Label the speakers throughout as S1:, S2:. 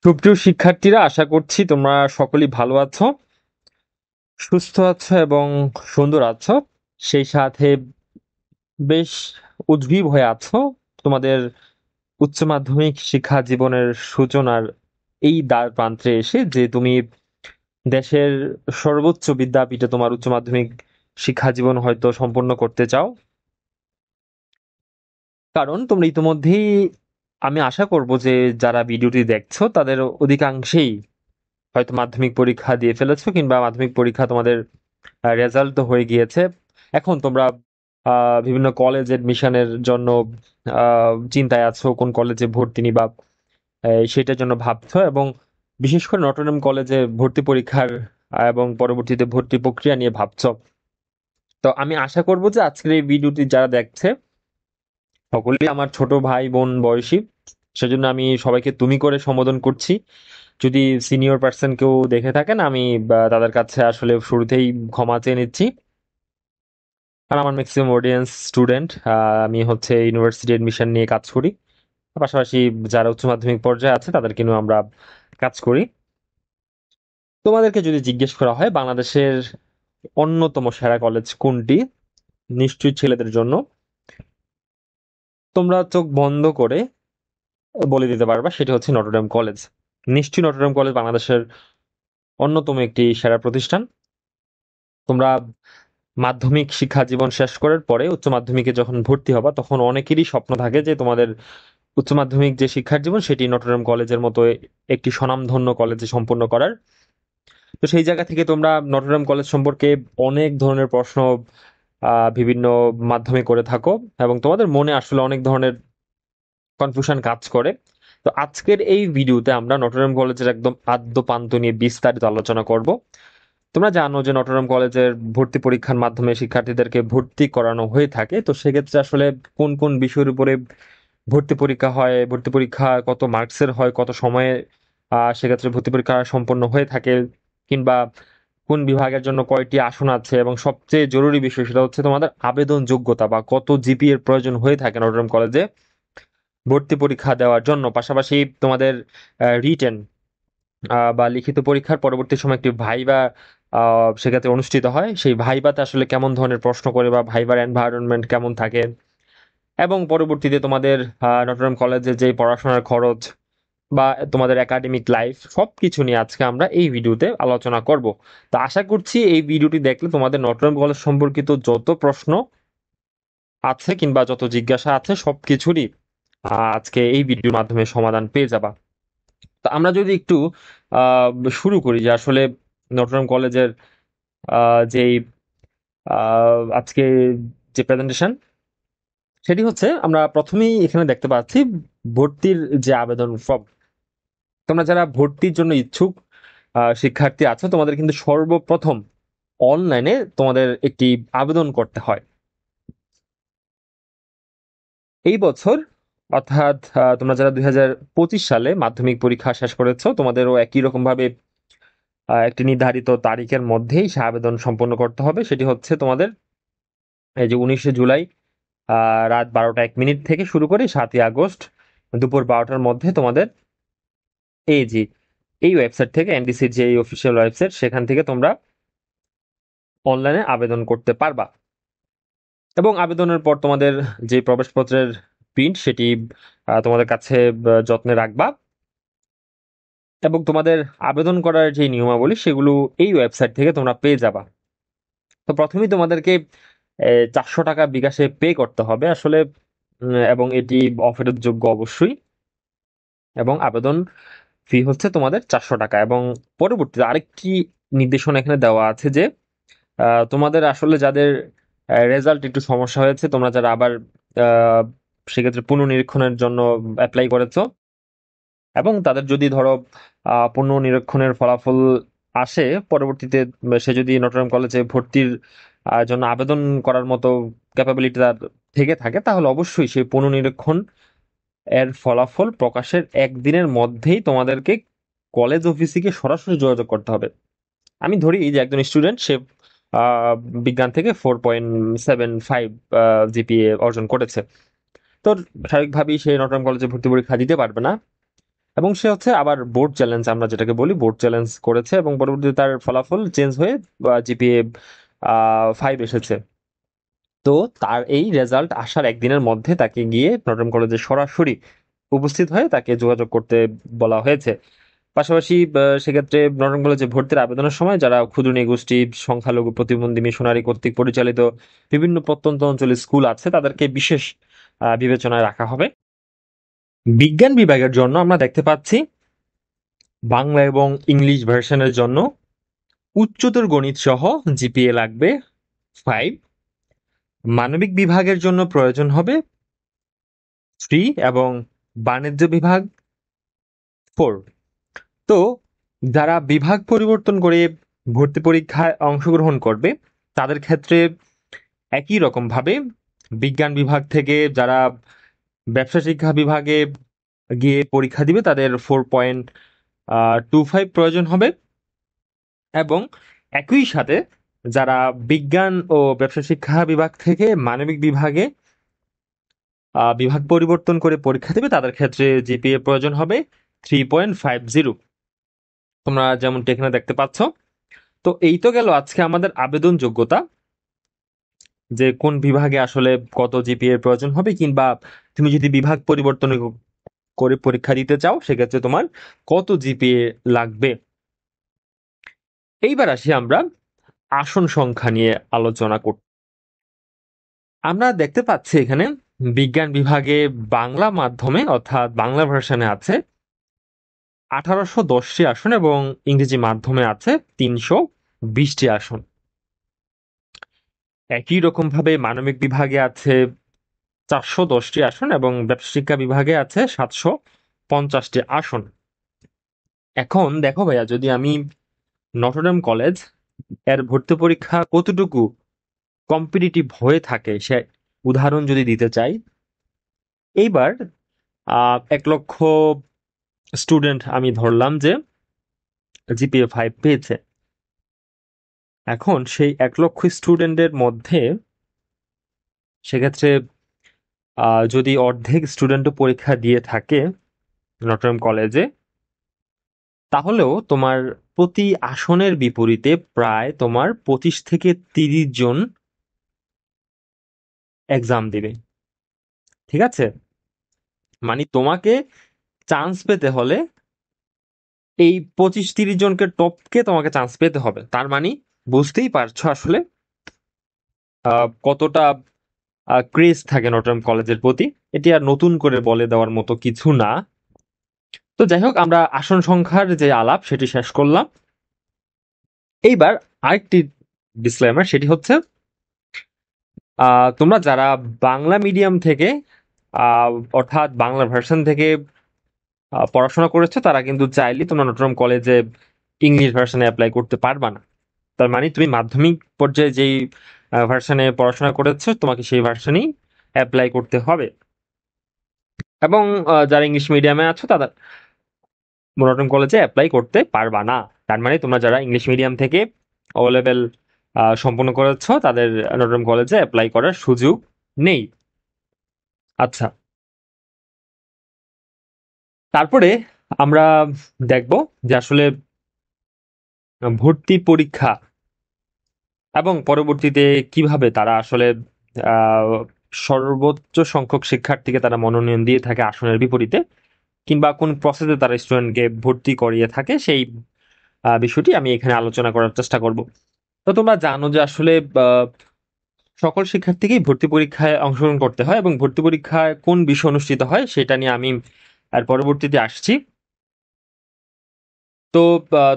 S1: সুপ্রিয় শিক্ষার্থীরা, আশা করছি তোমরা সকলেই ভালো আছো, সুস্থ আছো এবং সুন্দর আছো। সেই সাথে বেশ উদ্গ্রীব হয়ে আছো তোমাদের উচ্চ মাধ্যমিক শিক্ষা জীবনের সূচনার এই দ্বার প্রান্তে এসে, যে তুমি দেশের সর্বোচ্চ বিদ্যাপীঠে তোমার উচ্চ মাধ্যমিক শিক্ষা জীবন হয়তো সম্পন্ন করতে চাও। কারণ তোমরা ইতিমধ্যেই, আমি আশা করব যে যারা ভিডিওটি দেখছো তাদের অধিকাংশেই হয়তো মাধ্যমিক পরীক্ষা দিয়ে ফেলেছো, কিংবা মাধ্যমিক পরীক্ষা তোমাদের রেজাল্ট তো হয়ে গিয়েছে। এখন তোমরা বিভিন্ন কলেজ এডমিশনের জন্য চিন্তায় আছো, কোন কলেজে ভর্তি নিবা সেটার জন্য ভাবছো, এবং বিশেষ করে নটরডেম কলেজে ভর্তি পরীক্ষার এবং পরবর্তীতে ভর্তি প্রক্রিয়া নিয়ে ভাবছো। তো আমি আশা করব যে আজকের এই ভিডিওটি যারা দেখছে সকলেই আমার ছোট ভাই বোন বয়সী, সেজন্য আমি সবাইকে তুমি করে সম্বোধন করছি। যদি সিনিয়র পার্সন কেউ দেখে থাকেন, আমি তাদের কাছে আসলে শুরুতেই ক্ষমা চেয়ে নিচ্ছি। আর আমার ম্যাক্সিমাম অডিয়েন্স স্টুডেন্ট, আমি হচ্ছে ইউনিভার্সিটি এডমিশন নিয়ে কাজ করি। পাশাপাশি যারা উচ্চ মাধ্যমিক পর্যায়ে আছে তাদেরকে নিয়েও আমরা কাজ করি। তোমাদেরকে যদি জিজ্ঞেস করা হয় বাংলাদেশের অন্যতম সেরা কলেজ কোনটি, নিশ্চয়ই ছেলেদের জন্য তোমরা চোখ বন্ধ করে বলে দিতে পারবা সেটি হচ্ছে নটরডেম কলেজ। নিশ্চয়ই নটরডেম কলেজ বাংলাদেশের অন্যতম একটি সেরা প্রতিষ্ঠান। তোমরা মাধ্যমিক শিক্ষা জীবন শেষ করার পরে উচ্চ মাধ্যমিকে যখন ভর্তি হবা, তখন অনেকেরই স্বপ্ন থাকে যে তোমাদের উচ্চ মাধ্যমিক যে শিক্ষার জীবন সেটি নটরডেম কলেজের মতো একটি স্বনামধন্য কলেজে সম্পন্ন করার। তো সেই জায়গা থেকে তোমরা নটরডেম কলেজ সম্পর্কে অনেক ধরনের প্রশ্ন বিভিন্ন মাধ্যমে করে থাকো, এবং তোমাদের মনে আসলে অনেক ধরনের কনফিউশন কাজ করে। তো আজকের এই ভিডিওতে আমরা নটরডেম কলেজের একদম আদ্যপান্ত নিয়ে বিস্তারিত আলোচনা করব। তোমরা জানো যে নটরডেম কলেজের ভর্তি পরীক্ষার মাধ্যমে শিক্ষার্থীদেরকে ভর্তি করানো হয়ে থাকে। তো সেক্ষেত্রে আসলে কোন কোন বিষয়ের উপরে ভর্তি পরীক্ষা হয়, ভর্তি পরীক্ষা কত মার্কসের হয়, কত সময়ে সেক্ষেত্রে ভর্তি পরীক্ষা সম্পন্ন হয়ে থাকে, কিংবা কোন বিভাগের জন্য কয়টি আসন আছে, এবং সবচেয়ে জরুরি বিষয় সেটা হচ্ছে তোমাদের আবেদন যোগ্যতা বা কত জিপি এর প্রয়োজন হয়ে থাকে নটরডেম কলেজে ভর্তি পরীক্ষা দেওয়ার জন্য। পাশাপাশি তোমাদের রিটেন বা লিখিত পরীক্ষার পরবর্তী সময় একটি ভাইবা সেক্ষেত্রে অনুষ্ঠিত হয়। সেই ভাইবাতে আসলে কেমন ধরনের প্রশ্ন করে বা ভাইবার এনভায়রনমেন্ট কেমন থাকে, এবং পরবর্তীতে তোমাদের নটরডেম কলেজে যে পড়াশোনার খরচ বা তোমাদের একাডেমিক লাইফ সবকিছু নিয়ে আজকে আমরা এই ভিডিওতে আলোচনা করব। তো আশা করছি এই ভিডিওটি দেখলে তোমাদের নটরডেম কলেজ সম্পর্কিত যত প্রশ্ন আছে কিংবা যত জিজ্ঞাসা আছে সবকিছুরই আজকে এই ভিডিওর মাধ্যমে সমাধান পেয়ে যাবা। তো আমরা যদি একটু আহ, শুরু করি যে আসলে নটরডেম কলেজের যেই আজকে যে প্রেজেন্টেশন, সেটি হচ্ছে আমরা প্রথমেই এখানে দেখতে পাচ্ছি ভর্তির যে আবেদন ফর্ম। তোমরা যারা ভর্তির জন্য ইচ্ছুক শিক্ষার্থী আছো, তোমাদের কিন্তু সর্বপ্রথম অনলাইনে তোমাদের একটি আবেদন করতে হয়। এই বছর অর্থাৎ তোমরা যারা 2025 সালে মাধ্যমিক পরীক্ষা শেষ করেছো, তোমাদেরও একই রকম ভাবে একটি নির্ধারিত তারিখের মধ্যেই সে আবেদন সম্পন্ন করতে হবে। সেটি হচ্ছে তোমাদের এই যে 19শে জুলাই রাত 12টা 1 মিনিট থেকে শুরু করে 7ই আগস্ট দুপুর 12টার মধ্যে তোমাদের এই যে এই ওয়েবসাইট থেকে, এনডিসির যে অফিসিয়াল ওয়েবসাইট, সেখান থেকে তোমরা অনলাইনে আবেদন করতে পারবা। এবং আবেদনের পর তোমাদের যে প্রবেশপত্রের প্রিন্ট সেটি তোমাদের কাছে যত্নে রাখবা, এবং তোমাদের আবেদন করার যে নিয়মাবলী সেগুলো এই ওয়েবসাইট থেকে তোমরা পেয়ে যাবা। তো প্রথমেই তোমাদেরকে 400 টাকা বিকাশে পে করতে হবে আসলে, এবং এটি অফেরত যোগ্য অবশ্যই। এবং আবেদন ফি হচ্ছে তোমাদের 400 টাকা। এবং পরবর্তীতে আরেকটি নির্দেশনা এখানে দেওয়া আছে যে তোমাদের আসলে যাদের রেজাল্ট একটু সমস্যা হয়েছে, তোমরা যারা আবার আহ, সেক্ষেত্রে পুনর্নিরীক্ষণের জন্য অ্যাপ্লাই করেছো, এবং তাদের যদি ধরো পুনর্নিরীক্ষণের ফলাফল আসে পরবর্তীতে, সে যদি নটরডেম কলেজে ভর্তির জন্য আবেদন করার মতো ক্যাপাবিলিটি তার থেকে থাকে, তাহলে অবশ্যই সেই পুনর্নিরীক্ষণ এর ফলাফল প্রকাশের একদিনের মধ্যেই তোমাদেরকে কলেজ অফিসে গিয়ে সরাসরি যোগাযোগ করতে হবে। আমি ধরি যে একজন স্টুডেন্ট, সে আহ, বিজ্ঞান থেকে 4.75 জিপিএ অর্জন করেছে। তো স্বাভাবিকভাবেই সে নটরডেম কলেজে ভর্তি পরীক্ষা দিতে পারবে না। এবং সে হচ্ছে আবার বোর্ড চ্যালেঞ্জ, আমরা যেটাকে বলি বোর্ড চ্যালেঞ্জ করেছে, এবং পরবর্তীতে তার ফলাফল চেঞ্জ হয়ে জিপিএ 5 এসেছে। তো তার এই রেজাল্ট আসার একদিনের মধ্যে তাকে গিয়ে নটরডেম কলেজে সরাসরি উপস্থিত হয়ে তাকে যোগাযোগ করতে বলা হয়েছে। পাশাপাশি সেক্ষেত্রে নটরডেম কলেজে ভর্তির আবেদনের সময় যারা ক্ষুদ্র নৃগোষ্ঠী, সংখ্যালঘু, প্রতিবন্ধী, মিশনারি কর্তৃক পরিচালিত বিভিন্ন প্রত্যন্ত অঞ্চলের স্কুল আছে তাদেরকে বিশেষ বিবেচনায় রাখা হবে। বিজ্ঞান বিভাগের জন্য আমরা দেখতে পাচ্ছি বাংলা এবং ইংলিশ ভার্সনের জন্য উচ্চতর গণিত সহ জিপিএ লাগবে 5। মানবিক বিভাগের জন্য প্রয়োজন হবে 3 এবং বাণিজ্য বিভাগ 4। তো যারা বিভাগ পরিবর্তন করে ভর্তি পরীক্ষায় অংশগ্রহণ করবে তাদের ক্ষেত্রে একই রকমভাবে বিজ্ঞান বিভাগ থেকে যারা ব্যবসা শিক্ষা বিভাগে গিয়ে পরীক্ষা দিবে তাদের 4.25 প্রয়োজন হবে, এবং একই সাথে যারা বিজ্ঞান ও ব্যবসা শিক্ষা বিভাগ থেকে মানবিক বিভাগে বিভাগ পরিবর্তন করে পরীক্ষা দেবে তাদের ক্ষেত্রে জিপিএ প্রয়োজন হবে 3.50। তোমরা যেমনটি এখানে দেখতে পাচ্ছ। তো এই তো গেল আজকে আমাদের আবেদন যোগ্যতা, যে কোন বিভাগে আসলে কত জিপিএ প্রয়োজন হবে, কিংবা তুমি যদি বিভাগ পরিবর্তন করে পরীক্ষা দিতে চাও সেক্ষেত্রে তোমার কত জিপিএ লাগবে। এইবার আসি আমরা আসন সংখ্যা নিয়ে আলোচনা করতে। আমরা দেখতে পাচ্ছি এখানে বিজ্ঞান বিভাগে বাংলা মাধ্যমে অর্থাৎ বাংলা ভার্সনে আছে 1810টি আসন এবং ইংরেজি মাধ্যমে আছে 320টি আসন। একই রকম ভাবে মানবিক বিভাগে আছে 410টি আসন এবং ব্যবসা শিক্ষা বিভাগে আছে 750টি আসন। এখন দেখো ভাইয়া, যদি আমি নটরডেম কলেজ এর ভর্তি পরীক্ষা কতটুকু কম্পিটিটিভ হয়ে থাকে সে উদাহরণ যদি দিতে চাই, এইবার 1 লক্ষ স্টুডেন্ট আমি ধরলাম যে জিপিএ 5 পেয়েছে। এখন সেই 1 লক্ষ স্টুডেন্টের মধ্যে সেক্ষেত্রে যদি অর্ধেক স্টুডেন্টও পরীক্ষা দিয়ে থাকে নটরডেম কলেজে, তাহলেও তোমার প্রতি আসনের বিপরীতে প্রায় তোমার 25 থেকে 30 জন এক্সাম দিবে। ঠিক আছে, মানে তোমাকে চান্স পেতে হলে এই 25-30 জনকে টপকে তোমাকে চান্স পেতে হবে। তার মানে বুঝতেই পারছো আসলে কতটা ক্রেজ থাকে নটরডেম কলেজের প্রতি। এটি আর নতুন করে বলে দেওয়ার মতো কিছু না। তো যাই হোক, আমরা আসন সংখ্যার যে আলাপ সেটি শেষ করলাম। এইবার আরেকটি ডিসক্লেমার, সেটি হচ্ছে তোমরা যারা বাংলা মিডিয়াম থেকে অর্থাৎ বাংলা ভার্সন থেকে পড়াশোনা করেছো তারা কিন্তু চাইলে তোমরা নটরডেম কলেজে ইংলিশ ভার্সনে অ্যাপ্লাই করতে পারবা না। তার মানে তুমি মাধ্যমিক পর্যায়ে যেই ভার্সনে পড়াশোনা করেছো তোমাকে সেই ভার্সনেই অ্যাপ্লাই করতে হবে। এবং যারা ইংলিশ মিডিয়ামে আছো তারা নটরডেম কলেজে অ্যাপ্লাই করতে পারবা না। তার মানে তোমরা যারা ইংলিশ মিডিয়াম থেকে ও লেভেল সম্পন্ন করেছো তাদের নটরডেম কলেজে অ্যাপ্লাই করার সুযোগ নেই। আচ্ছা, তারপরে আমরা দেখব যে আসলে ভর্তি পরীক্ষা এবং পরবর্তীতে কিভাবে তারা আসলে আহ, সর্বোচ্চ সংখ্যক শিক্ষার্থীকে তারা মনোনয়ন দিয়ে থাকে আসনের বিপরীতে, কিংবা কোন প্রসেসে তারা স্টুডেন্টকে ভর্তি করিয়ে থাকে সেই বিষয়টি আমি এখানে আলোচনা করার চেষ্টা করব। তো তোমরা জানো যে আসলে সকল শিক্ষার্থীকেই ভর্তি পরীক্ষায় অংশগ্রহণ করতে হয়, এবং ভর্তি পরীক্ষায় কোন বিষয় অনুষ্ঠিত হয় সেটা নিয়ে আমি আর পরবর্তীতে আসছি। তো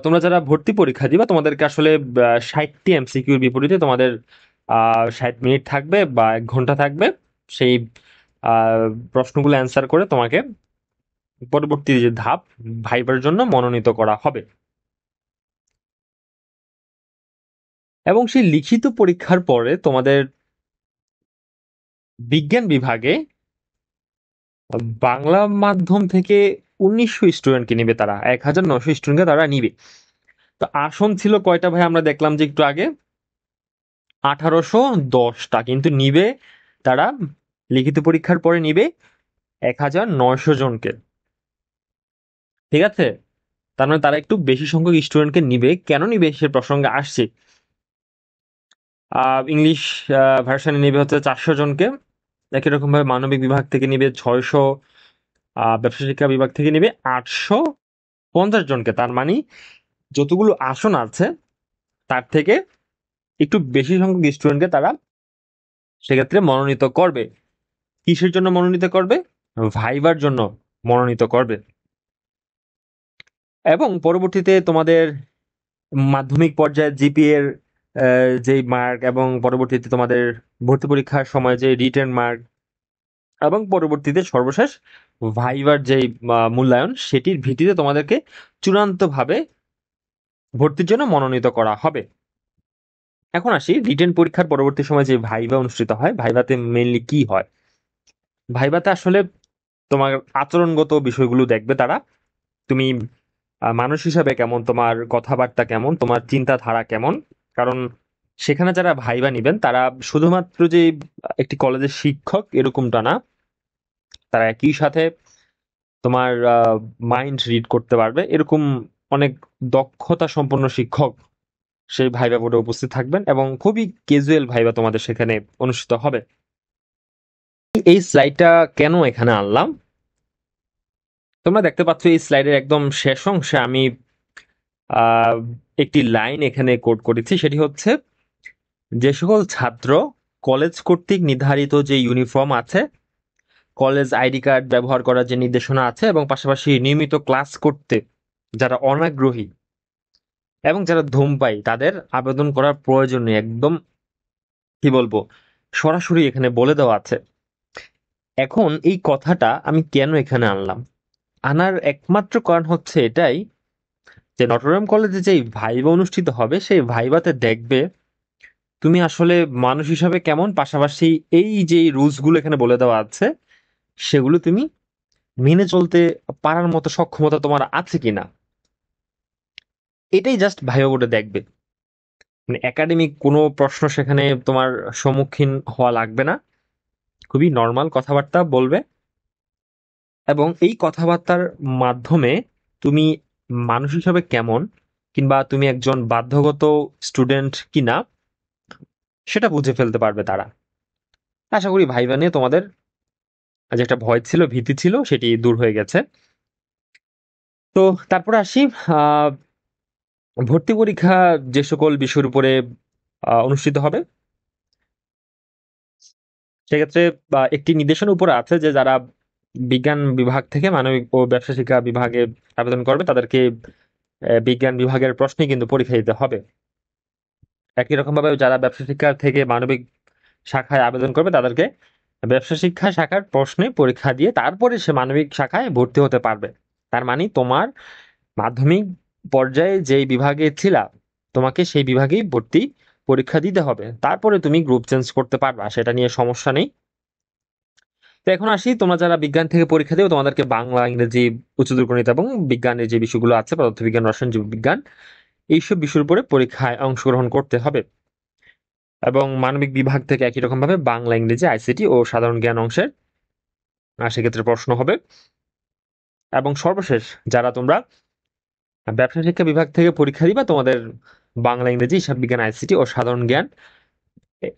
S1: তোমরা যারা ভর্তি পরীক্ষা দিবা তোমাদেরকে আসলে 60টি এমসিকিউর বিপরীতে তোমাদের 60 মিনিট থাকবে বা 1 ঘন্টা থাকবে। সেই প্রশ্নগুলো অ্যান্সার করে তোমাকে পরবর্তী যে ধাপ ভাইবার জন্য মনোনীত করা হবে। এবং সেই লিখিত পরীক্ষার পরে তোমাদের বিজ্ঞান বিভাগে বাংলা মাধ্যম থেকে 1900 স্টুডেন্টকে নিবে, তারা 1900 স্টুডেন্টকে তারা নিবে। তো আসন ছিল কয়টা ভাই? আমরা দেখলাম যে একটু আগে 1810টা, কিন্তু নিবে তারা লিখিত পরীক্ষার পরে নিবে 1900 জনকে। ঠিক আছে? তার মানে তারা একটু বেশি সংখ্যক স্টুডেন্টকে নিবে। কেন নিবে সে প্রসঙ্গে আসছি। ইংলিশ ভার্সনে নিবে হচ্ছে 400 জনকে, একই রকমভাবে মানবিক বিভাগ থেকে নিবে 600, ব্যবসা শিক্ষা বিভাগ থেকে নিবে 850 জনকে। তার মানে যতগুলো আসন আছে তার থেকে একটু বেশি সংখ্যক স্টুডেন্টকে তারা সেক্ষেত্রে মনোনীত করবে। কিসের জন্য মনোনীত করবে? ভাইবার জন্য মনোনীত করবে। এবং পরবর্তীতে তোমাদের মাধ্যমিক পর্যায়ে জিপিএ এর যেই মার্ক, এবং পরবর্তীতে তোমাদের ভর্তি পরীক্ষার সময় যে রিটেন মার্ক, এবং পরবর্তীতে সর্বশেষ ভাইবার যেই মূল্যায়ন, সেটির ভিত্তিতে তোমাদেরকে চূড়ান্তভাবে ভর্তির জন্য মনোনীত করা হবে। এখন আসি রিটেন পরীক্ষার পরবর্তী সময় যে ভাইবা অনুষ্ঠিত হয়, ভাইভাতে মেইনলি কি হয়? ভাইভাতে আসলে তোমার আচরণগত বিষয়গুলো দেখবে তারা। তুমি মানুষ হিসাবে কেমন, তোমার কথাবার্তা কেমন, তোমার চিন্তাধারা কেমন। কারণ সেখানে যারা ভাইবা নিবেন তারা শুধুমাত্র যে একটি কলেজের শিক্ষক এরকমটা না, তারা একই সাথে তোমার মাইন্ড রিড করতে পারবে এরকম অনেক দক্ষতা সম্পন্ন শিক্ষক সেই ভাইবা বোর্ডে উপস্থিত থাকবেন, এবং খুবই ক্যাজুয়াল ভাইবা তোমাদের সেখানে অনুষ্ঠিত হবে। এই স্লাইডটা কেন এখানে আনলাম, তোমরা দেখতে পাচ্ছ এই স্লাইডের একদম শেষ অংশে আমি আহ, একটি লাইন এখানে কোড করেছি। সেটি হচ্ছে, যে সকল ছাত্র কলেজ কর্তৃক নির্ধারিত যে ইউনিফর্ম আছে, কলেজ আইডি কার্ড ব্যবহার করার যে নির্দেশনা আছে, এবং পাশাপাশি নিয়মিত ক্লাস করতে যারা অনাগ্রহী এবং যারা ধূমপায়ী, তাদের আবেদন করার প্রয়োজন নেই। একদম কি বলবো, সরাসরি এখানে বলে দেওয়া আছে। এখন এই কথাটা আমি কেন এখানে আনলাম, আনার একমাত্র কারণ হচ্ছে এটাই, যে নটরডেম কলেজে যেই ভাইবা অনুষ্ঠিত হবে সেই ভাইবাতে দেখবে তুমি আসলে মানুষ হিসাবে কেমন, পাশাপাশি এই যে রুলস গুলো এখানে বলে দেওয়া আছে সেগুলো তুমি মেনে চলতে পারার মতো সক্ষমতা তোমার আছে কিনা, এটাই জাস্ট ভাইবা বোর্ডে দেখবে। মানে একাডেমিক কোনো প্রশ্ন সেখানে তোমার সম্মুখীন হওয়া লাগবে না, খুবই নর্মাল কথাবার্তা বলবে, এবং এই কথাবার্তার মাধ্যমে তুমি মানুষ হিসাবে কেমন, কিংবা তুমি একজন বাধ্যগত স্টুডেন্ট কিনা, সেটা বুঝে ফেলতে পারবে তারা। আশা করি ভাইবা নিয়ে তোমাদের যে একটা ভয় ছিল, ভীতি ছিল, সেটি দূর হয়ে গেছে। তো তারপরে আসি, আহ, ভর্তি পরীক্ষা যে সকল বিষয়ের উপরে অনুষ্ঠিত হবে, সেক্ষেত্রে একটি নির্দেশনার উপরে আছে যে যারা বিজ্ঞান বিভাগ থেকে মানবিক ও ব্যবসা শিক্ষা বিভাগে আবেদন করবে তাদেরকে বিজ্ঞান বিভাগের প্রশ্নে কিন্তু পরীক্ষা দিতে হবে। একই রকম ভাবে যারা ব্যবসা শিক্ষা থেকে মানবিক শাখায় আবেদন করবে তাদেরকে ব্যবসা শিক্ষা শাখার প্রশ্নে পরীক্ষা দিয়ে তারপরে সে মানবিক শাখায় ভর্তি হতে পারবে। তার মানে তোমার মাধ্যমিক পর্যায়ে যেই বিভাগে ছিলা, তোমাকে সেই বিভাগেই ভর্তি পরীক্ষা দিতে হবে, তারপরে তুমি গ্রুপ চেঞ্জ করতে পারবা, সেটা নিয়ে সমস্যা নেই। তো এখন আসি, তোমরা যারা বিজ্ঞান থেকে পরীক্ষা দিও তোমাদেরকে বাংলা, ইংরেজি, উচ্চতর গণিত এবং বিজ্ঞানের যে বিষয়গুলো আছে, পদার্থবিজ্ঞান, রসায়ন, জীববিজ্ঞান, এইসব বিষয়ের উপরে পরীক্ষায় অংশগ্রহণ করতে হবে। এবং মানবিক বিভাগ থেকে একই রকম ভাবে বাংলা, ইংরেজি, আইসিটি ও সাধারণ জ্ঞান অংশের সেক্ষেত্রে প্রশ্ন হবে। এবং সর্বশেষ যারা তোমরা ব্যবসা শিক্ষা বিভাগ থেকে পরীক্ষা দিবা, তোমাদের বাংলা, ইংরেজি, হিসাব বিজ্ঞান, আইসিটি ও সাধারণ জ্ঞান,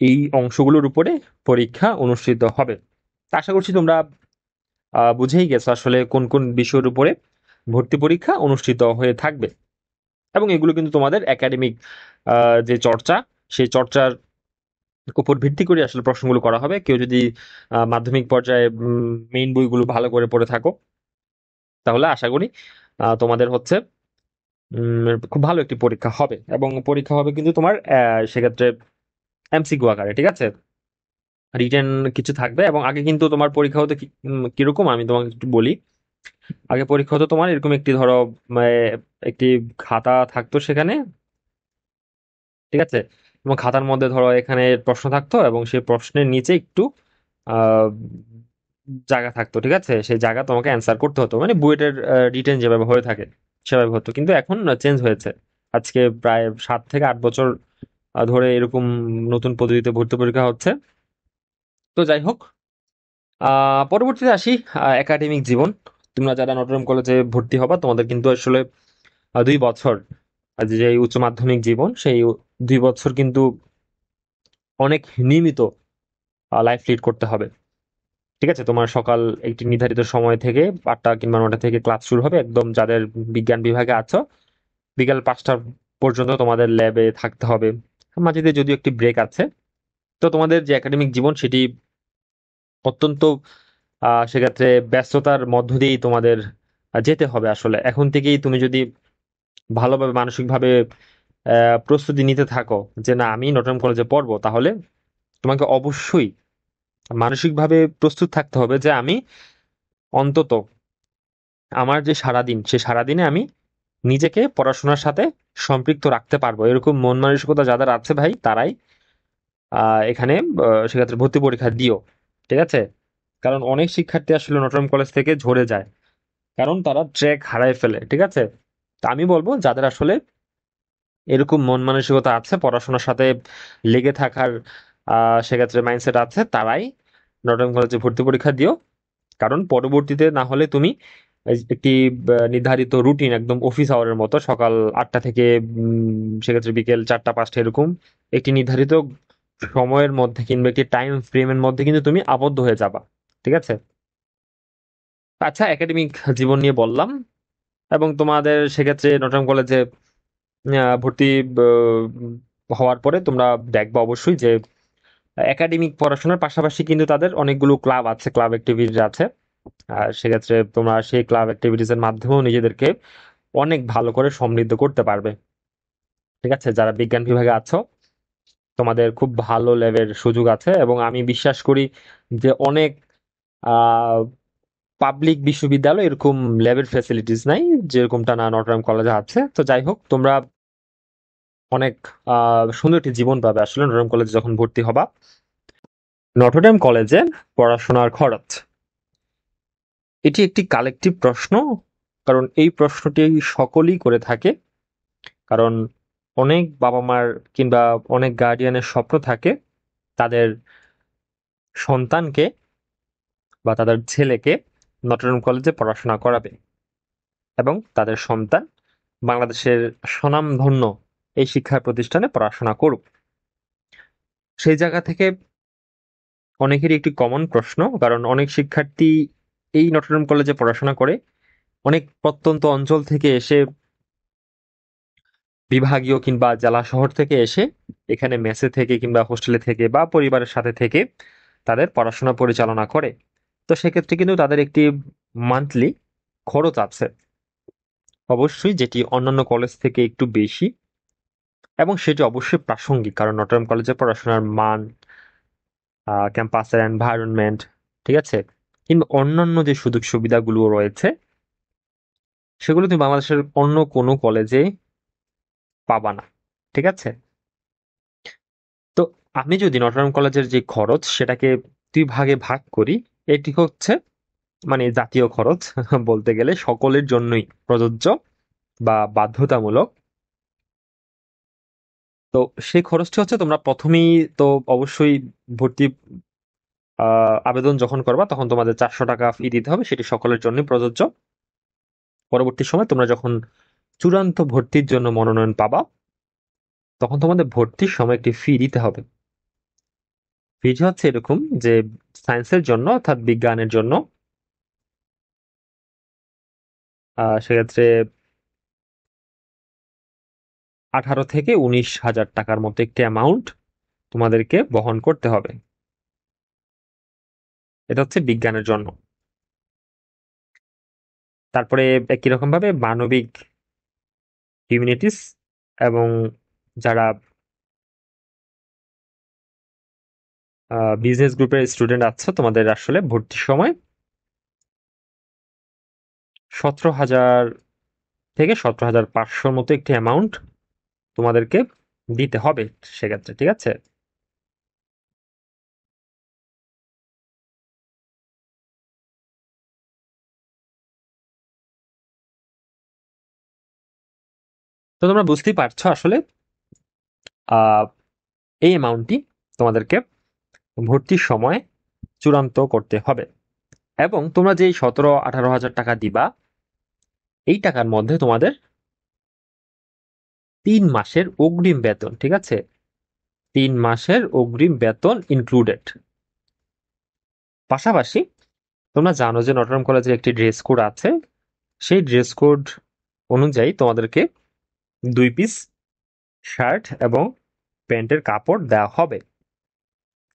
S1: এই অংশগুলোর উপরে পরীক্ষা অনুষ্ঠিত হবে। তা আশা করছি তোমরা বুঝেই গেছো আসলে কোন কোন বিষয়ের উপরে ভর্তি পরীক্ষা অনুষ্ঠিত হয়ে থাকবে। এবং এগুলো কিন্তু তোমাদের একাডেমিক যে চর্চা, সেই চর্চার উপর ভিত্তি করে আসলে প্রশ্নগুলো করা হবে। কেউ যদি মাধ্যমিক পর্যায়ে মেইন বইগুলো ভালো করে পড়ে থাকো, তাহলে আশা করি তোমাদের হচ্ছে খুব ভালো একটি পরীক্ষা হবে। এবং পরীক্ষা হবে কিন্তু তোমার সেক্ষেত্রে এমসিকিউ আকারে, ঠিক আছে? রিটেন কিছু থাকবে, এবং আগে কিন্তু তোমার পরীক্ষা হতে কিরকম আমি তোমাকে একটু বলি। আগে পরীক্ষা হতো তোমার এরকম একটি, ধরো একটি খাতা থাকতো সেখানে, ঠিক আছে? এবং খাতার মধ্যে ধরো এখানে প্রশ্ন থাকতো, এবং সেই প্রশ্নের নিচে একটু আহ জায়গা থাকতো, ঠিক আছে? সেই জায়গা তোমাকে অ্যান্সার করতে হতো, মানে বুয়েটের রিটেন যেভাবে হয়ে থাকে সেভাবে হতো। কিন্তু এখন চেঞ্জ হয়েছে, আজকে প্রায় 7 থেকে 8 বছর ধরে এরকম নতুন পদ্ধতিতে ভর্তি পরীক্ষা হচ্ছে। তো যাই হোক, পরবর্তীতে আসি একাডেমিক জীবন। তোমরা যারা নটরডেম কলেজে ভর্তি হবা তোমাদের কিন্তু আসলে 2 বছর যে উচ্চ মাধ্যমিক জীবন সেই 2 বছর কিন্তু অনেক নিয়মিত লাইফ লিড করতে হবে। ঠিক আছে, তোমার সকাল একটি নির্ধারিত সময় থেকে 8টা কিংবা 9টা থেকে ক্লাস শুরু হবে, একদম যাদের বিজ্ঞান বিভাগে আছো বিকাল 5টা পর্যন্ত তোমাদের ল্যাবে থাকতে হবে। মাঝে দিয়ে যদিও একটি ব্রেক আছে। তো তোমাদের যে একাডেমিক জীবন সেটি অত্যন্ত সেক্ষেত্রে ব্যস্ততার মধ্য দিয়েই তোমাদের যেতে হবে। আসলে এখন থেকেই তুমি যদি ভালোভাবে মানসিকভাবে প্রস্তুতি নিতে থাকো যে না আমি নটরডেম কলেজে পড়বো, তাহলে তোমাকে অবশ্যই মানসিকভাবে প্রস্তুত থাকতে হবে যে আমি অন্তত আমার যে সারাদিন সে সারাদিনে আমি নিজেকে পড়াশোনার সাথে সম্পৃক্ত রাখতে পারবো। এরকম মন মানসিকতা যাদের আছে ভাই তারাই এখানে সেক্ষেত্রে ভর্তি পরীক্ষা দিও। ঠিক আছে, কারণ অনেক শিক্ষার্থী আসলে নটরডেম কলেজ থেকে ঝরে যায় কারণ তারা ট্র্যাক হারায় ফেলে। ঠিক আছে, তা আমি বলবো যাদের আসলে এরকম মন মানসিকতা আছে পড়াশোনার সাথে লেগে থাকার সেক্ষেত্রে মাইন্ডসেট আছে তারাই নটরডেম কলেজে ভর্তি পরীক্ষা দিও। কারণ পরবর্তীতে না হলে তুমি একটি নির্ধারিত রুটিন একদম অফিস আওয়ারের মতো সকাল 8টা থেকে সেক্ষেত্রে বিকেল 4টা 5টা এরকম একটি নির্ধারিত সময়ের মধ্যে কিংবা একটি টাইম ফ্রেমের মধ্যে কিন্তু তুমি আবদ্ধ হয়ে যাবা। ঠিক আছে, আচ্ছা একাডেমিক জীবন নিয়ে বললাম এবং তোমাদের সেক্ষেত্রে নটরডেম কলেজে ভর্তি হওয়ার পরে তোমরা দেখবা অবশ্যই যে একাডেমিক পড়াশোনার পাশাপাশি কিন্তু তাদের অনেকগুলো ক্লাব আছে, ক্লাব অ্যাক্টিভিটিস আছে। আর সেক্ষেত্রে তোমরা সেই ক্লাব অ্যাক্টিভিটিস এর মাধ্যমেও নিজেদেরকে অনেক ভালো করে সমৃদ্ধ করতে পারবে। ঠিক আছে, যারা বিজ্ঞান বিভাগে আছো তোমাদের খুব ভালো লেভেলের সুযোগ আছে এবং আমি বিশ্বাস করি যে অনেক আহ পাবলিক বিশ্ববিদ্যালয় এরকম ল্যাবের ফ্যাসিলিটিস নাই যেরকমটা না নটরডেম কলেজে আছে। তো যাই হোক, তোমরা অনেক সুন্দর একটি জীবন পাবে আসলে নটরডেম কলেজে যখন ভর্তি হবা। নটরডেম কলেজে পড়াশোনার খরচ, এটি একটি কালেকটিভ প্রশ্ন, কারণ এই প্রশ্নটি সকলেই করে থাকে। কারণ অনেক বাবা মার কিংবা অনেক গার্ডিয়ানের স্বপ্ন থাকে তাদের সন্তানকে বা তাদের ছেলেকে নটরডেম কলেজে পড়াশোনা করাবে এবং তাদের সন্তান বাংলাদেশের স্বনামধন্য এই শিক্ষা প্রতিষ্ঠানে পড়াশোনা করুক। সেই জায়গা থেকে অনেকেরই একটি কমন প্রশ্ন, কারণ অনেক শিক্ষার্থী এই নটরডেম কলেজে পড়াশোনা করে অনেক প্রত্যন্ত অঞ্চল থেকে এসে, বিভাগীয় কিংবা জেলা শহর থেকে এসে এখানে মেসে থেকে কিংবা হোস্টেলে থেকে বা পরিবারের সাথে থেকে তাদের পড়াশোনা পরিচালনা করে। তো সেক্ষেত্রে কিন্তু তাদের একটি মান্থলি খরচ আছে অবশ্যই, যেটি অন্যান্য কলেজ থেকে একটু বেশি এবং সেটি অবশ্যই প্রাসঙ্গিক, কারণ নটরডেম কলেজে পড়াশোনার মান, ক্যাম্পাসের এনভায়রনমেন্ট, ঠিক আছে, কিন্তু অন্যান্য যে সুযোগ সুবিধাগুলো রয়েছে সেগুলো তুমি বাংলাদেশের অন্য কোনো কলেজে পাবা না। ঠিক আছে, তো আমি যদি নটরডেম কলেজের যে খরচ সেটাকে 2 ভাগে ভাগ করি, এটি হচ্ছে মানে জাতীয় খরচ বলতে গেলে সকলের জন্যই প্রযোজ্য বা বাধ্যতামূলক। তো সেই খরচটি হচ্ছে তোমরা প্রথমেই তো অবশ্যই ভর্তি আবেদন যখন করবা তখন তোমাদের 400 টাকা ফি দিতে হবে, সেটি সকলের জন্য প্রযোজ্য। পরবর্তী সময় তোমরা যখন চূড়ান্ত ভর্তির জন্য মনোনয়ন পাবা তখন তোমাদের ভর্তির সময় একটি ফি দিতে হবে। ফিটি হচ্ছে এরকম যে সায়েন্সের জন্য অর্থাৎ বিজ্ঞানের জন্য সেক্ষেত্রে 18 থেকে 19 হাজার টাকার মতো একটি অ্যামাউন্ট তোমাদেরকে বহন করতে হবে। এটা হচ্ছে বিজ্ঞানের জন্য। তারপরে একই রকম ভাবে মানবিক, হিউম্যানিটিস এবং যারা বিজনেস গ্রুপের স্টুডেন্ট আছো তোমাদের আসলে ভর্তির সময় 17,000 থেকে 17,500 মতো একটি অ্যামাউন্ট তোমাদেরকে দিতে হবে সেক্ষেত্রে। ঠিক আছে, তো তোমরা বুঝতেই পারছো আসলে আহ এই অ্যামাউন্টটি তোমাদেরকে ভর্তির সময় চূড়ান্ত করতে হবে এবং তোমরা যে 17-18 হাজার টাকা দিবা, এই টাকার মধ্যে তোমাদের 3 মাসের অগ্রিম বেতন, ঠিক আছে, 3 মাসের অগ্রিম বেতন ইনক্লুডেড। পাশাপাশি তোমরা জানো যে নটরডেম কলেজের একটি ড্রেস কোড আছে, সেই ড্রেস কোড অনুযায়ী তোমাদেরকে 2 পিস শার্ট এবং প্যান্টের কাপড় দেওয়া হবে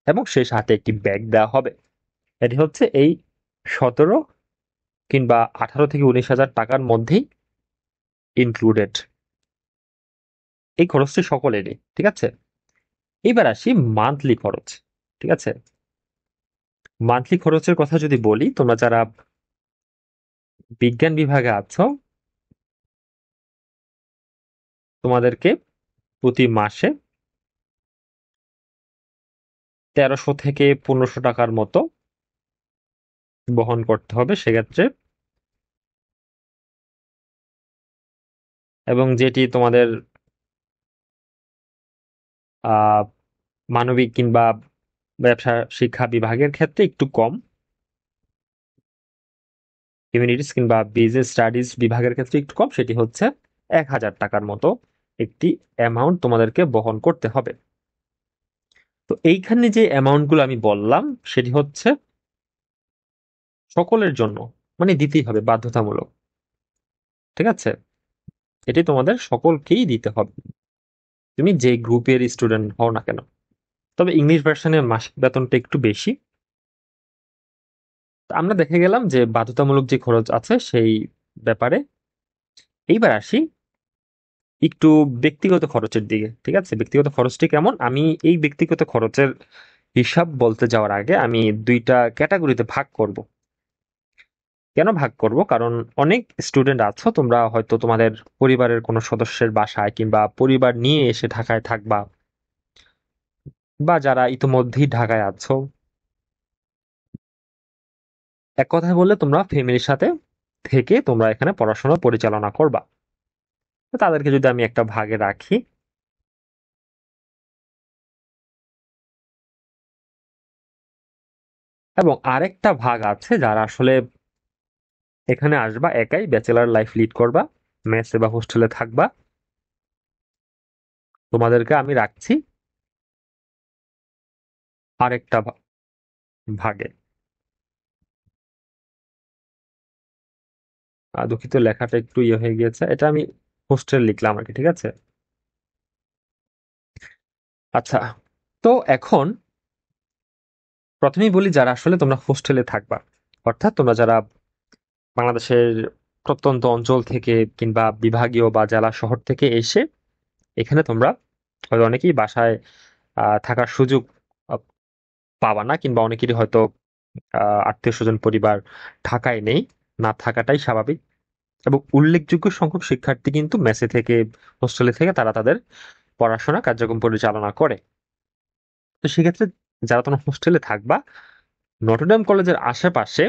S1: এবং সেই সাথে একটি ব্যাগ দেওয়া হবে। এটি হচ্ছে এই 17 কিংবা 18 থেকে 19 হাজার টাকার মধ্যেই ইনক্লুডেড। এই খরচটি সকলেরই, ঠিক আছে। এবার আসি মান্থলি খরচ, ঠিক আছে। মান্থলি খরচের কথা যদি বলি, তোমরা যারা বিজ্ঞান বিভাগে আছো তোমাদেরকে প্রতি মাসে 1300 থেকে 1500 টাকার মতো বহন করতে হবে সেক্ষেত্রে। এবং যেটি তোমাদের আহ মানবিক কিংবা ব্যবসা শিক্ষা বিভাগের ক্ষেত্রে একটু কম, হিউম্যানিটিস কিংবা বিজনেস স্টাডিজ বিভাগের ক্ষেত্রে একটু কম, সেটি হচ্ছে 1000 টাকার মতো একটি অ্যামাউন্ট তোমাদেরকে বহন করতে হবে। তো এইখানে যে অ্যামাউন্টগুলো আমি বললাম সেটি হচ্ছে সকলের জন্য, মানে দিতেই হবে, বাধ্যতামূলক, ঠিক আছে। এটি তোমাদের সকলকেই দিতে হবে, তুমি যে গ্রুপের স্টুডেন্ট হও না কেন। তবে ইংলিশ ভার্সনে মাসিক বেতনটা একটু বেশি। আমরা দেখে গেলাম যে বাধ্যতামূলক যে খরচ আছে সেই ব্যাপারে। এইবার আসি একটু ব্যক্তিগত খরচের দিকে, ঠিক আছে। ব্যক্তিগত খরচটি কেমন, আমি এই ব্যক্তিগত খরচের হিসাব বলতে যাওয়ার আগে আমি 2টা ক্যাটাগরিতে ভাগ করব। কেন ভাগ করব, কারণ অনেক স্টুডেন্ট আছো তোমরা হয়তো তোমাদের পরিবারের কোনো সদস্যের বাসায় কিংবা পরিবার নিয়ে এসে ঢাকায় থাকবা, বা যারা ইতোমধ্যেই ঢাকায় আছো, এক কথায় বললে তোমরা ফ্যামিলির সাথে থেকে তোমরা এখানে পড়াশোনা পরিচালনা করবা। তো তাদেরকে যদি আমি একটা ভাগে রাখি, এবং আরেকটা ভাগ আছে যারা আসলে এখানে আসবা একাই ব্যাচেলার লাইফ লিড করবা, মেসে বা হোস্টেলে থাকবা, তোমাদেরকে আমি রাখছি আরেকটা ভাগে। দুঃখিত, লেখাটা একটু ইয়ে হয়ে গিয়েছে, এটা আমি হোস্টেল লিখলাম আর কি, ঠিক আছে। আচ্ছা, তো এখন প্রথমেই বলি যারা আসলে তোমরা হোস্টেলে থাকবা, অর্থাৎ তোমরা যারা বাংলাদেশের প্রত্যন্ত অঞ্চল থেকে কিংবা বিভাগীয় বা জেলা শহর থেকে এসে এখানে তোমরা হয়তো অনেকেই বাসায় থাকার সুযোগ আহ, পাবা না, কিংবা অনেকেরই হয়তো আত্মীয় স্বজন পরিবার ঢাকায় নেই, না থাকাটাই স্বাভাবিক। এবং উল্লেখযোগ্য সংখ্যক শিক্ষার্থী কিন্তু মেসে থেকে, হোস্টেলে থেকে তারা তাদের পড়াশোনা কার্যক্রম পরিচালনা করে। তো সেক্ষেত্রে যারা তোমরা হোস্টেলে থাকবা, নটরডেম কলেজের আশেপাশে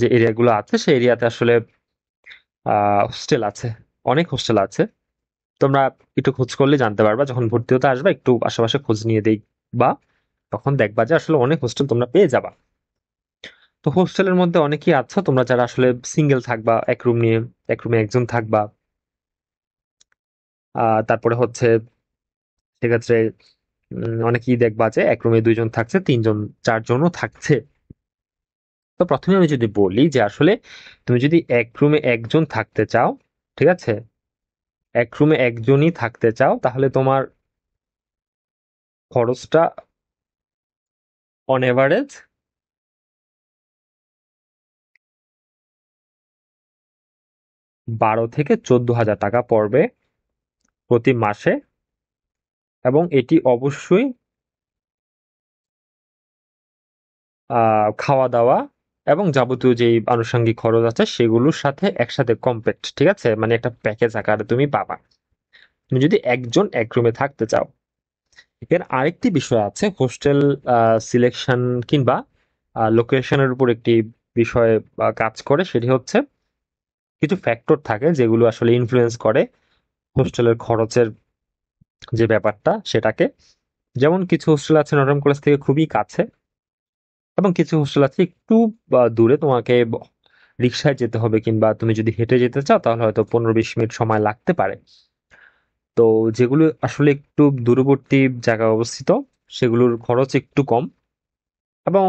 S1: যে এরিয়াগুলো আছে সেই এরিয়াতে আসলে হোস্টেল আছে, অনেক হোস্টেল আছে। তোমরা একটু খোঁজ করলে জানতে পারবা, যখন ভর্তি হতে আসবা একটু আশেপাশে খোঁজ নিয়ে দেখবা, তখন দেখবা যে আসলে অনেক হোস্টেল তোমরা পেয়ে যাবা। তো হোস্টেলের মধ্যে অনেকেই আছো তোমরা যারা আসলে সিঙ্গেল থাকবা, এক রুম নিয়ে, এক রুমে একজন থাকবা। তারপরে হচ্ছে সেক্ষেত্রে অনেকেই দেখবা যে এক রুমে 2জন থাকছে, 3জন, 4জনও থাকছে। তো প্রথমে আমি যদি বলি যে আসলে তুমি যদি এক রুমে একজন থাকতে চাও, ঠিক আছে, এক রুমে একজনই থাকতে চাও, তাহলে তোমার খরচটা অন এভারেজ 12 থেকে 14 হাজার টাকা পড়বে প্রতি মাসে। এবং এটি অবশ্যই খাওয়া দাওয়া এবং যাবতীয় যেই আনুষঙ্গিক খরচ আছে সেগুলোর সাথে একসাথে কমপ্লিট, ঠিক আছে, মানে একটা প্যাকেজ আকারে তুমি পাবা, তুমি যদি একজন এক রুমে থাকতে চাও। এর আরেকটি বিষয় আছে, হোস্টেল সিলেকশন কিংবা লোকেশনের উপর একটি বিষয় কাজ করে, সেটি হচ্ছে কিছু ফ্যাক্টর থাকে যেগুলো আসলে ইনফ্লুয়েন্স করে হোস্টেলের খরচের যে ব্যাপারটা সেটাকে। যেমন কিছু হোস্টেল আছে নটরডেম কলেজ থেকে খুবই কাছে, এবং কিছু হোস্টেল আছে একটু দূরে, তোমাকে রিক্সায় যেতে হবে, কিংবা তুমি যদি হেঁটে যেতে চাও তাহলে হয়তো 15-20 মিনিট সময় লাগতে পারে। তো যেগুলো আসলে একটু দূরবর্তী জায়গায় অবস্থিত সেগুলোর খরচ একটু কম, এবং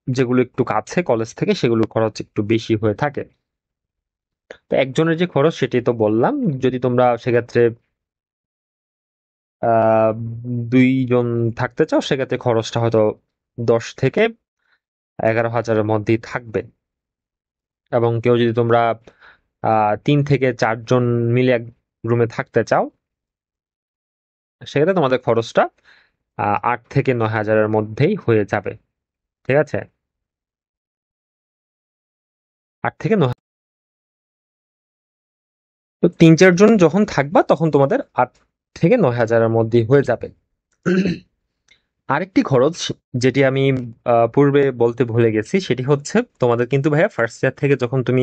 S1: যেগুলো একটু কাছে কলেজ থেকে সেগুলোর খরচ একটু বেশি হয়ে থাকে। তো একজনের যে খরচ সেটি তো বললাম। যদি তোমরা সেক্ষেত্রে 2 জন থাকতে চাও সেক্ষেত্রে খরচটা হয়তো 10 থেকে 11 হাজারের মধ্যেই থাকবে। এবং কেউ যদি তোমরা 3 থেকে 4 জন মিলে এক রুমে থাকতে চাও সেক্ষেত্রে তোমাদের খরচটা 8 থেকে 9 হাজারের মধ্যেই হয়ে যাবে। ঠিক আছে, 8 থেকে 9। তো 3-4 জন যখন থাকবা তখন তোমাদের 8 থেকে 9 হাজারের মধ্যেই হয়ে যাবে। আরেকটি খরচ যেটি আমি পূর্বে বলতে ভুলে গেছি, সেটি হচ্ছে তোমাদের কিন্তু ভাইয়া ফার্স্ট ইয়ার থেকে যখন তুমি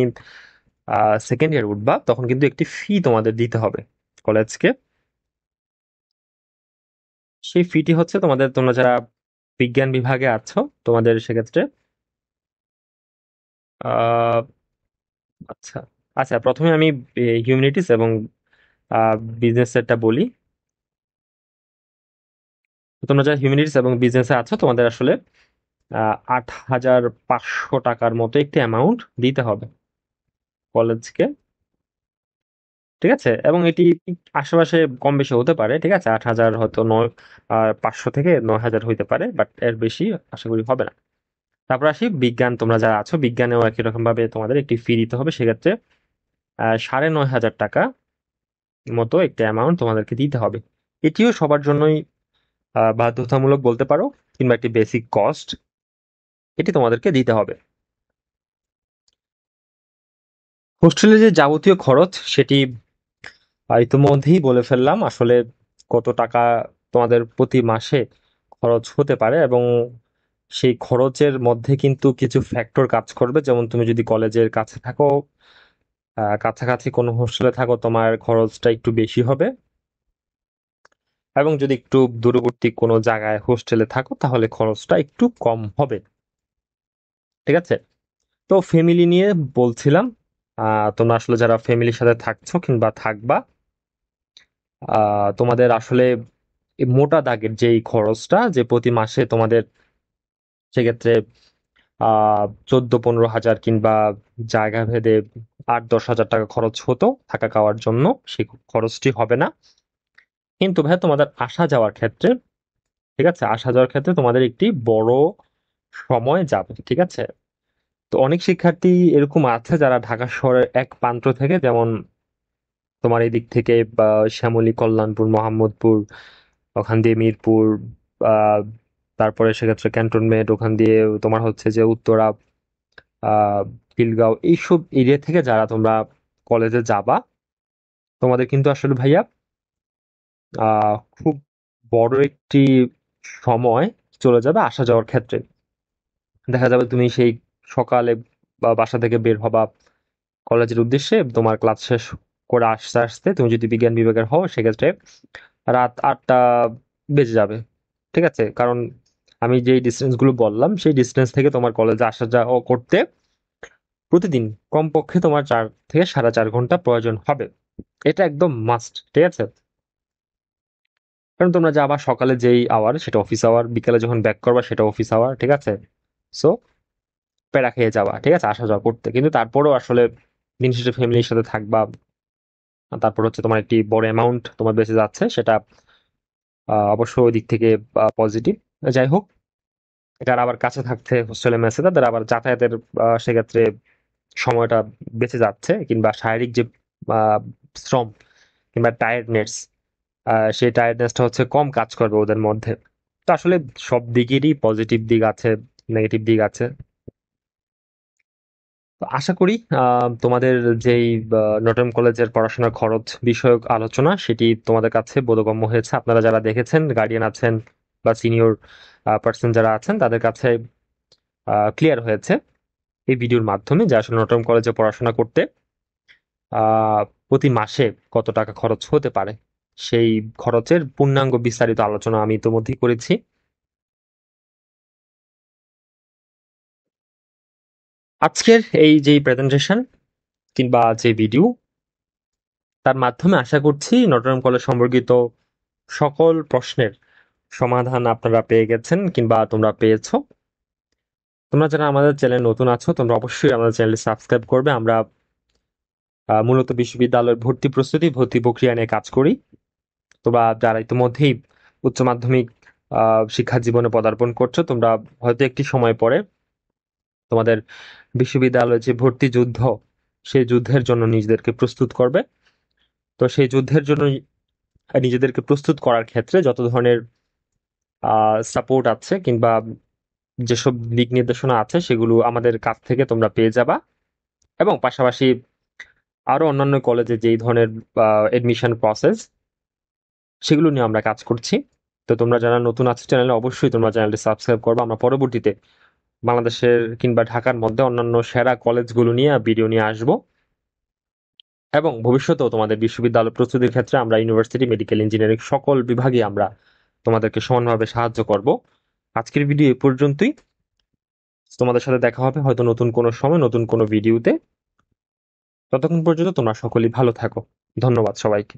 S1: সেকেন্ড ইয়ার উঠবা তখন কিন্তু একটি ফি তোমাদের দিতে হবে কলেজকে। সেই ফিটি হচ্ছে তোমাদের, তোমরা যারা বিজ্ঞান বিভাগে আছো তোমাদের সেক্ষেত্রে আহ, আচ্ছা আচ্ছা, প্রথমে আমি হিউম্যানিটিস এবং বিজনেস এরটা বলি। তোমরা যারা হিউম্যানিটিস এবং বিজনেসে আছো তোমাদের আসলে 8,500 টাকার মতো একটি অ্যামাউন্ট দিতে হবে কলেজকে। ঠিক আছে, এবং এটি আশেপাশে কম বেশি হতে পারে। ঠিক আছে, 8,000 হয়তো 500 থেকে 9,000 হইতে পারে, বাট এর বেশি আশা করি হবে না। তারপর আসি বিজ্ঞান, তোমরা যারা আছো বিজ্ঞানেও একই রকম ভাবে তোমাদের একটি ফি দিতে হবে। সেক্ষেত্রে 9,500 টাকা মতো একটা অ্যামাউন্ট তোমাদেরকে দিতে হবে। এটিও সবার জন্যই বাধ্যতামূলক বলতে পারো, কিংবা একটি বেসিক কস্ট, এটি তোমাদেরকে দিতে হবে। হোস্টেলে যে যাবতীয় খরচ সেটি ইতিমধ্যেই বলে ফেললাম, আসলে কত টাকা তোমাদের প্রতি মাসে খরচ হতে পারে। এবং সেই খরচের মধ্যে কিন্তু কিছু ফ্যাক্টর কাজ করবে, যেমন তুমি যদি কলেজের কাছে থাকো, কাছাকাছি কোনো হোস্টেলে থাকো, তোমার খরচটা একটু বেশি হবে। এবং যদি একটু দূরবর্তী কোনো জায়গায় হোস্টেলে থাকো তাহলে খরচটা একটু কম হবে। ঠিক আছে, তো ফ্যামিলি নিয়ে বলছিলাম। তোমরা আসলে যারা ফ্যামিলির সাথে থাকছো কিংবা থাকবা, তোমাদের আসলে এই মোটা দাগের যেই খরচটা, যে প্রতি মাসে তোমাদের সেক্ষেত্রে 14-15 হাজার কিংবা জায়গা ভেদে 8-10 হাজার টাকা খরচ হতো থাকা খাওয়ার জন্য, সেই খরচটি হবে না। কিন্তু ভাই তোমাদের আসা যাওয়ার ক্ষেত্রে, ঠিক আছে, আসা যাওয়ার ক্ষেত্রে তোমাদের একটি বড় সময় যাবে। ঠিক আছে, তো অনেক শিক্ষার্থী এরকম আছে যারা ঢাকা শহরের এক প্রান্ত থেকে, যেমন তোমার এই দিক থেকে বা শ্যামলী, কল্যাণপুর, মোহাম্মদপুর, ওখান দিয়ে মিরপুর, আহ, তারপরে সেক্ষেত্রে ক্যান্টনমেন্ট, ওখান দিয়ে তোমার হচ্ছে যে উত্তরা, আহ খিলগাঁও, এইসব এরিয়া থেকে যারা তোমরা কলেজে যাবা, তোমাদের কিন্তু আসলে ভাইয়া খুব বড় একটি সময় চলে যাবে আসা যাওয়ার ক্ষেত্রে। দেখা যাবে তুমি সেই সকালে বা বাসা থেকে বের হবা কলেজের উদ্দেশ্যে, তোমার ক্লাস শেষ করে আসতে আসতে তুমি যদি বিজ্ঞান বিভাগের হও সেক্ষেত্রে রাত 8টা বেজে যাবে। ঠিক আছে, কারণ আমি যেই ডিস্টেন্স গুলো বললাম সেই ডিস্টেন্স থেকে তোমার কলেজে আসা যাওয়া করতে প্রতিদিন কমপক্ষে তোমার 4 থেকে 4.5 ঘন্টা প্রয়োজন হবে। এটা একদম মাস্ট। ঠিক আছে, কারণ তোমরা যাবা সকালে যেই আওয়ার সেটা অফিস আওয়ার, বিকালে যখন ব্যাক করবা সেটা অফিস আওয়ার। ঠিক আছে, সো প্যারা খেয়ে যাওয়া, ঠিক আছে, আসা যাওয়া করতে। কিন্তু তারপরেও আসলে দিন শেষে ফ্যামিলির সাথে থাকবা, তারপর হচ্ছে তোমার একটি বড় অ্যামাউন্ট তোমার বেঁচে যাচ্ছে, সেটা অবশ্য ওই দিক থেকে পজিটিভ। যাই হোক, যারা আবার কাছে থাকছে হোস্টেলে মেসে তাদের আবার যাতায়াতের সেক্ষেত্রে সময়টা বেঁচে যাচ্ছে, কিংবা শারীরিক যে আহ, শ্রম কিংবা টায়ার্ডনেস, সেই টায়ার্ডনেসটা হচ্ছে কম কাজ করবে ওদের মধ্যে। তো আসলে সব দিকেরই পজিটিভ দিক আছে, নেগেটিভ দিক আছে। তো আশা করি তোমাদের যেই নটরডেম কলেজের পড়াশোনার খরচ বিষয়ক আলোচনা সেটি তোমাদের কাছে বোধগম্য হয়েছে। আপনারা যারা দেখেছেন, গার্ডিয়ান আছেন বা সিনিয়র পার্সন যারা আছেন, তাদের কাছে ক্লিয়ার হয়েছে এই ভিডিওর মাধ্যমে যে আসলে নটরডেম কলেজে পড়াশোনা করতে আহ প্রতি মাসে কত টাকা খরচ হতে পারে। সেই খরচের পূর্ণাঙ্গ বিস্তারিত আলোচনা আমি ইতোমধ্যেই করেছি। আজকের এই যে প্রেজেন্টেশন কিংবা যে ভিডিও, তার মাধ্যমে আশা করছি নটরডেম কলেজ সম্পর্কিত সকল প্রশ্নের সমাধান আপনারা পেয়ে গেছেন কিংবা তোমরা পেয়েছো। তোমরা যারা আমাদের চ্যানেল নতুন আছো, তোমরা অবশ্যই আমাদের চ্যানেলটি সাবস্ক্রাইব করবে। আমরা মূলত বিশ্ববিদ্যালয়ের ভর্তি প্রক্রিয়া নিয়ে কাজ করি। তোমরা যারা ইতিমধ্যেই উচ্চ মাধ্যমিক শিক্ষা জীবনে পদার্পণ করছো, তোমরা হয়তো একটি সময় পরে তোমাদের বিশ্ববিদ্যালয়ের যে ভর্তি যুদ্ধ, সেই যুদ্ধের জন্য নিজেদেরকে প্রস্তুত করবে। তো সেই যুদ্ধের জন্য নিজেদেরকে প্রস্তুত করার ক্ষেত্রে যত ধরনের সাপোর্ট আছে কিংবা যেসব দিক নির্দেশনা আছে, সেগুলো আমাদের কাছ থেকে তোমরা পেয়ে যাবা। এবং পাশাপাশি আরো অন্যান্য কলেজে যেই ধরনের এডমিশন প্রসেস, সেগুলো নিয়ে আমরা কাজ করছি। তো তোমরা যারা নতুন আছো চ্যানেলে, অবশ্যই তোমরা চ্যানেলটি সাবস্ক্রাইব করবে। আমরা পরবর্তীতে বাংলাদেশের কিংবা ঢাকার মধ্যে অন্যান্য সেরা কলেজগুলো নিয়ে ভিডিও নিয়ে আসবো। এবং ভবিষ্যতেও তোমাদের বিশ্ববিদ্যালয় প্রস্তুতির ক্ষেত্রে আমরা ইউনিভার্সিটি, মেডিকেল ইঞ্জিনিয়ারিং সকল বিভাগে আমরা তোমাদেরকে সমানভাবে সাহায্য করব। আজকের ভিডিও এ পর্যন্তই। তোমাদের সাথে দেখা হবে হয়তো নতুন কোনো সময়, নতুন কোনো ভিডিওতে। ততক্ষণ পর্যন্ত তোমরা সকলেই ভালো থাকো। ধন্যবাদ সবাইকে।